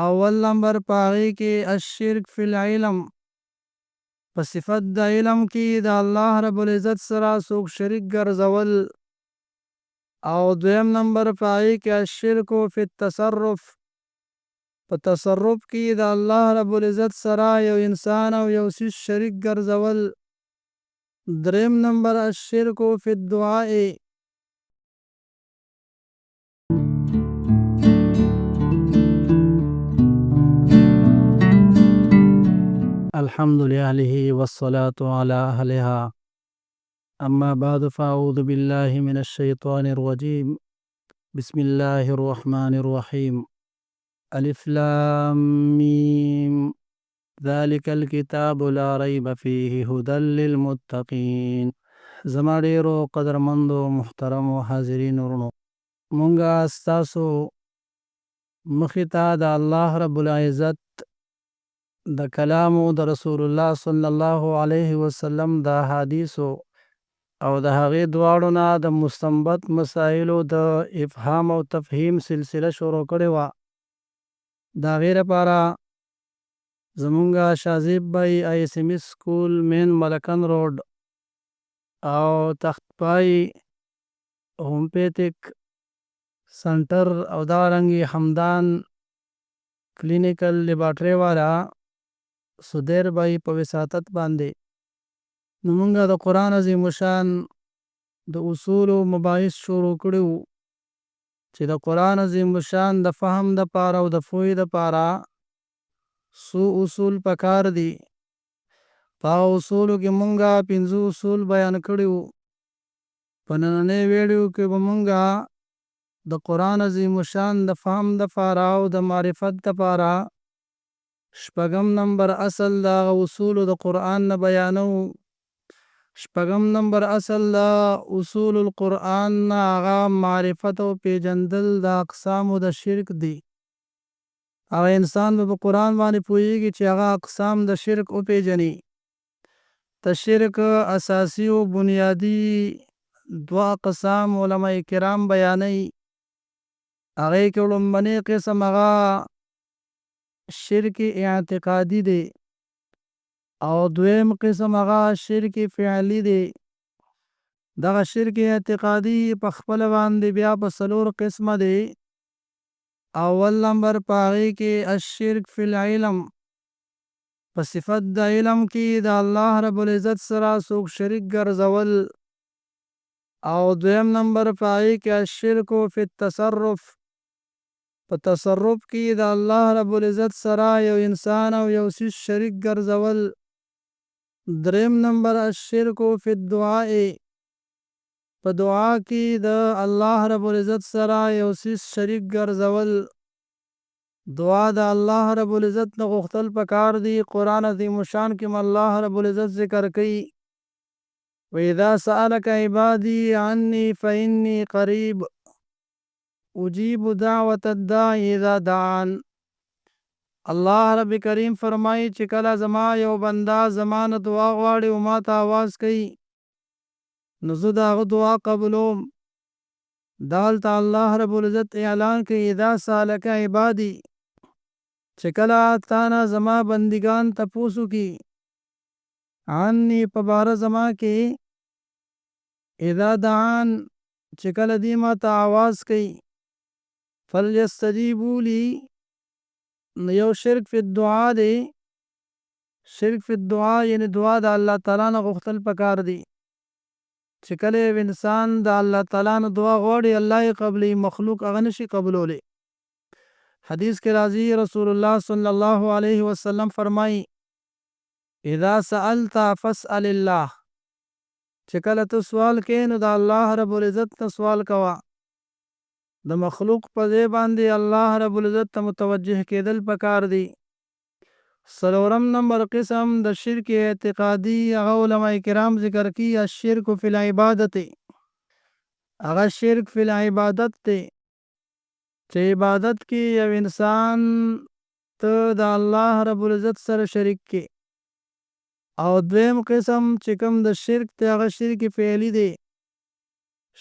اول نمبر پاغي کې الشرک فی العلم، په صفت د علم کې د الله رب العزت سره څوک شریک ګرځول. او دویم نمبر پاغي کې الشرک فی التصرف، په تصرف کې د الله رب العزت سره یو انسان او یو څیز شریک ګرځول. دریم نمبر الشرک فی الدعاء، الحمد لله والصلاة على أهلها. أما بعد فأعوذ بالله من الشيطان الرجيم. بسم الله الرحمن الرحيم. ألف لام ميم ذلك الكتاب لا ريب فيه هدى للمتقين. زما ډیرو قدرمندو محترمو حاضرین ورونو، مونږه ستاسو مخې ته د الله رب العزت د کلامو د رسول الله صلی الله علیه وسلم د احادیثو او د هغې دواړو نه د مستنبط مسایلو د افهام او تفهیم سلسله شروع کړې وه. د هغې لپاره زمونږه شازیب بی ISMS سکول مین ملکن روډ او تختپای هومپیتک سنټر او دارنګې حمدان کلینیکل لیبارټري والا سدیر بی په وساطت باندې نو مونږه د قرآن عظیم الشان د اصولو مباحث شروع کړي وو چې د قرآن عظیم الشان د فهم د پاره او د پوهې د پاره څو اصول پکار دي. په اصولو کې مونږه 5 اصول بیان کړي وو. په نننۍ ویډیو کې به مونږه د قرآن عظیم الشان د فهم د پاره او د معرفت د پاره شپږم نمبر اصل د اصول د قرآن نه بیانو. شپږم نمبر اصل د اصول القرآن نه هغه معرفت او پیژندل د اقسام د شرک دی. هغه انسان به په قرآن باندې پوهیږي چې هغه اقسام د شرک وپیژني. د شرک اساسی او بنیادی 2 اقسام علماء کرام بیانوي. هغې کې لومبنی قسم هغه شرک اعتقادي دی او دویم قسم هغه شرک فعلی دی. دغه شرک اعتقادي په خپل باندې بیا په 4 قسمه دی. اول نمبر پاغي کې الشرک فی العلم، په صفت د علم کې د الله رب العزت سره څوک شریک ګرځول. او دویم نمبر پاغي کې الشرک فی التصرف، په تصرف کې د الله رب العزت سره یو انسان او یو څیز شریک ګرځول. دریم نمبر الشرک فی الدعاء، په دعا کې د الله رب العزت سره یو څیز شریک ګرځول. دعا د الله رب العزت نه غوښتل پکار دي. قرآن عظیم الشان کې الله رب العزت ذکر کوي وَإِذَا سَأَلَكَ عِبَادِي عَنِّي فَإِنِّي قَرِيبٌ اجیب دعوت الداع اذا دعان. الله رب کریم فرمایي چې کله زما یو بنده زمانه دعا غواړي او ما ته آواز کوي نو زه د هغه دعا قبلوم. دالته الله رب العزت اعلان کوي اذا سالک عبادي، چې کله تا نه زما بندگان تپوسو کی عني په باره زما کې اذا دعان، چې کله دی ما ته آواز کوي فلیستجیبوا لی. یو شرک فی الدعا دی. شرک فی الدعا یعنی دعا د الله تعالی نه غوښتل پکار دی. چې کله یو انسان د الله تعالی نه دعا غواړي الله یې قبلي، مخلوق هغه نشي قبلولی. حدیث کې راځي رسول الله صلی الله علیه وسلم فرمایي اذا سألت فاسأل الله، چې کله ته سوال کې نو د الله رب العزت نه سوال کوه. د مخلوق په ځای باندې الله رب العزت ته متوجه کېدل پکار دی. 4م نمبر قسم د شرک اعتقادي هغه علماء کرام ذکر کی الشرک فی العبادت، هغه شرک فی العبادت دی چې عبادت کې یو انسان ته د الله رب العزت سره شریک کې. او دویم قسم چې کوم د شرک ته هغه شرک فعلی دی.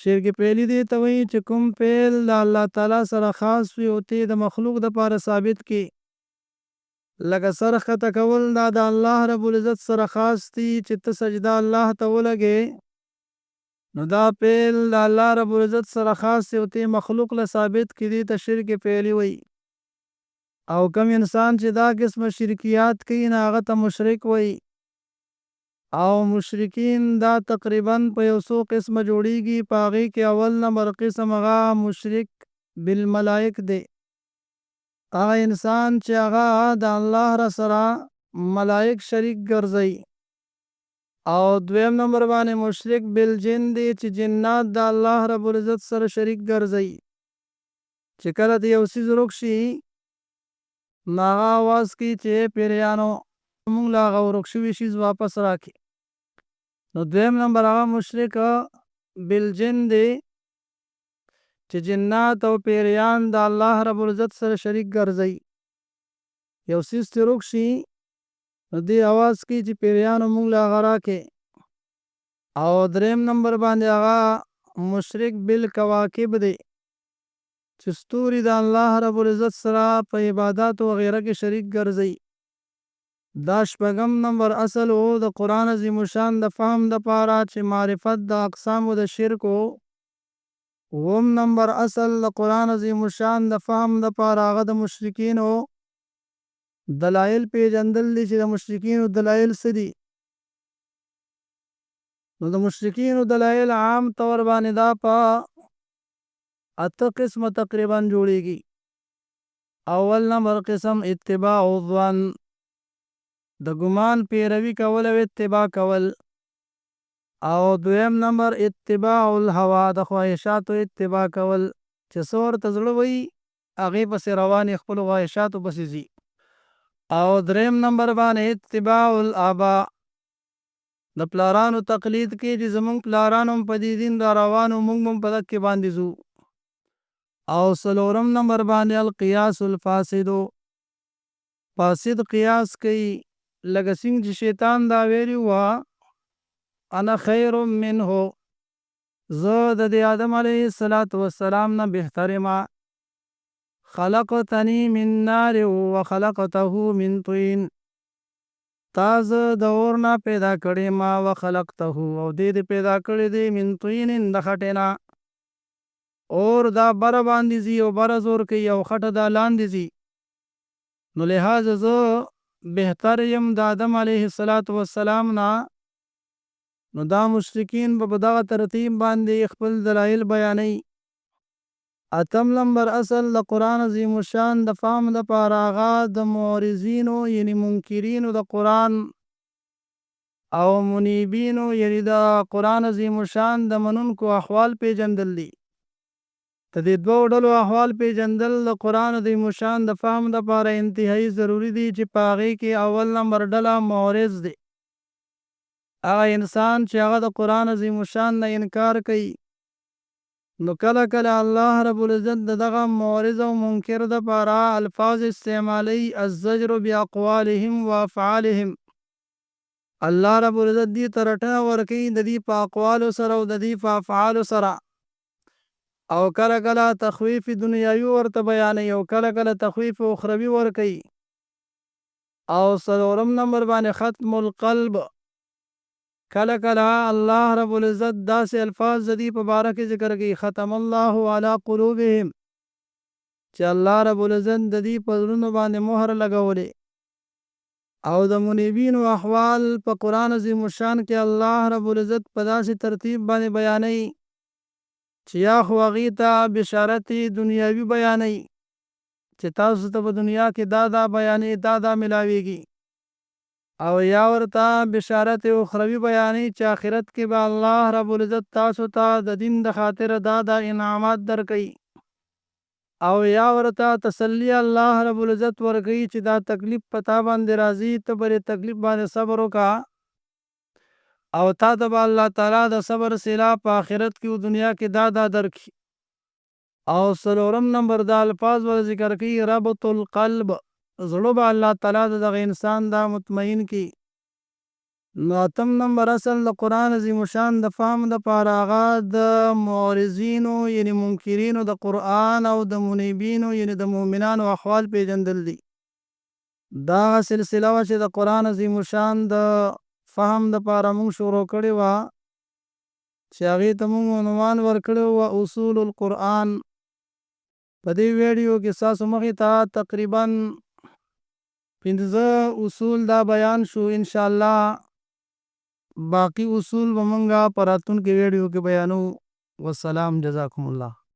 شرک فعلی دی ته وایي چې کوم فعل د الله تعالی سره خاص وي او ته د مخلوق د پاره ثابت کې لکه سر ښکته کول دا د الله رب العزت سره خاص دي چې ته سجده الله ته ولګې نو دا فعل د الله رب العزت سره خاص دی او ته مخلوق له ثابت کړي ته شرک فعلی وي او کم انسان چې دا قسمه شرکیات کوي نه هغه ته مشرک وي او مشرکین دا تقریبا په یو څو قسمه جوړیږي په هغې کې اول نمبر قسم هغه مشرک بالملائک دی هغه انسان چې هغه د الله را سره ملائک شریک ګرځي او دویم نمبر باندې مشرک بالجن دی چې جنات د الله رب العزت سره شریک ګرځي چې کله د یو څیز ورک شي نو هغه اواز کوي چې پیریانو موږ له هغه ورک شوي شیز واپس راکړي نو دویم نمبر هغه مشرک بالجن دی چې جنات او پیریان د الله رب العزت سره شریک ګرځي یو څیز ترې ورک شي نو دې اواز کوي چې پیریانو موږ له هغه راکړې او دریم نمبر باندې هغه مشرک بالکواکب دی چې ستوري د الله رب العزت سره په عبادات وغیره کې شریک ګرځي دا شپږم نمبر اصل و د قرآن عظیم الشان د فهم دپاره چې معرفت د اقسامو د شرک و اووم نمبر اصل د قرآن عظیم الشان د فهم دپاره هغه د مشرکینو دلایل پیژندل دي چې د مشرکینو دلایل څه دي نو د مشرکینو دلایل عام طور باندې دا په اته قسمه تقریبا جوړیږي اول نمبر قسم اتباع الظن د ګمان پیروي کول او اتباع کول او دویم نمبر اتباع الهوا د خواهشاتو اتباع کول چې څه ورته زړه وي هغې پسې روانې خپلو خواهشاتو پسې ځي او دریم نمبر باندې اتباع الآبا د پلارانو تقلید کې چې زمونږ پلارانو هم په دې دین را روانو موږ هم په دقې باندې ځو او څلورم نمبر باندې القیاس الفاسد فاسد قیاس کوي لکه څنګه چې شیطان دا ویلي وه انا خیر منه زه د دې آدم علیه السلام نه بهتر یم خلقتنی من نار وخلقته من طین تا زه د اور نه پیدا کړی ما وخلقته او دې پیدا کړی دی من طین د خټې نه اور دا بره باندې ځي او بره زور کوي او خټه دا لاندې ځي نو لحاظ زه بهتر یم د آدم علیه السلام نه نو دا مشرکین په دغه ترتیب باندې خپل دلایل بیانوي اتم نمبر اصل د قرآن عظیم الشان د فهم دپاره هغه د معرضینو یعنی منکرینو د قرآن او منیبینو یعنی د قرآن عظیم الشان د منونکو احوال پیژندل دي د دې دوو ډلو احوال پیژندل د قرآن عظیم الشان د فهم دپاره انتهایی ضروری دي چې په هغې کې اول نمبر ډله معرض دی هغه انسان چې هغه د قرآن عظیم الشان نه انکار کوي نو کله کله الله رب العزت د دغه معرض او منکر دپاره الفاظ استعمالی الزجر باقوالهم وافعالهم الله رب العزت دې ته رټنه ورکوي د دې په اقوالو سره او د دې په افعالو سره او کله کله تخویف دنیاوي ورته بیانوي او کله کله تخویف اخروي ورکوي او څلورم نمبر باندې ختم القلب کله کله الله رب العزت داسې الفاظ د دې په باره کې ذکر کوي ختم الله علی قلوبهم چې الله رب العزت د دې په زړونو باندې مهر لګولې او د منیبینو احوال په قرآن عظیم الشان کې الله رب العزت په داسې ترتیب باندې بیانوي چې یا خو هغې ته بشارت دنیاوي بیانوي چې تاسو ته په دنیا کې دا بیانې دا ملاویږي او یا ورته بشارت اخروي بیانوي چې آخرت کې به الله رب العزت تاسو ته د دین د خاطر دا انعامات درکوي او یا ورته تسلی الله رب العزت ورکوي چې دا تکلیف په تا باندې راځي ته پرې تکلیف باندې صبر وکړه او تا ته به الله تعالی د صبر صله په آخرت کې او دنیا کې دا درکړي او څلورم نمبر د الفاظ ور ذکر کوي ربط القلب زړه به الله تعالی د دغه انسان دا مطمئن کی نو اتم نمبر اصل د قرآن عظیم الشان د فهم دپاره هغه د معرضینو یعنی منکرینو د قرآن او د منیبینو یعنی د مؤمنانو احوال پیژندل دي دا سلسله وه چې د قرآن عظیم الشان د فهم دپاره مونږ شروع کړې وه چې هغې ته مونږ عنوان ورکړی وه اصول القرآن. په دې ویډیو کې ستاسو مخې ته تقریبا 15 اصول دا بیان شو. انشاءالله باقی اصول به مونږ په راتلونکي ویډیو کې بیانو. والسلام، جزاکم الله.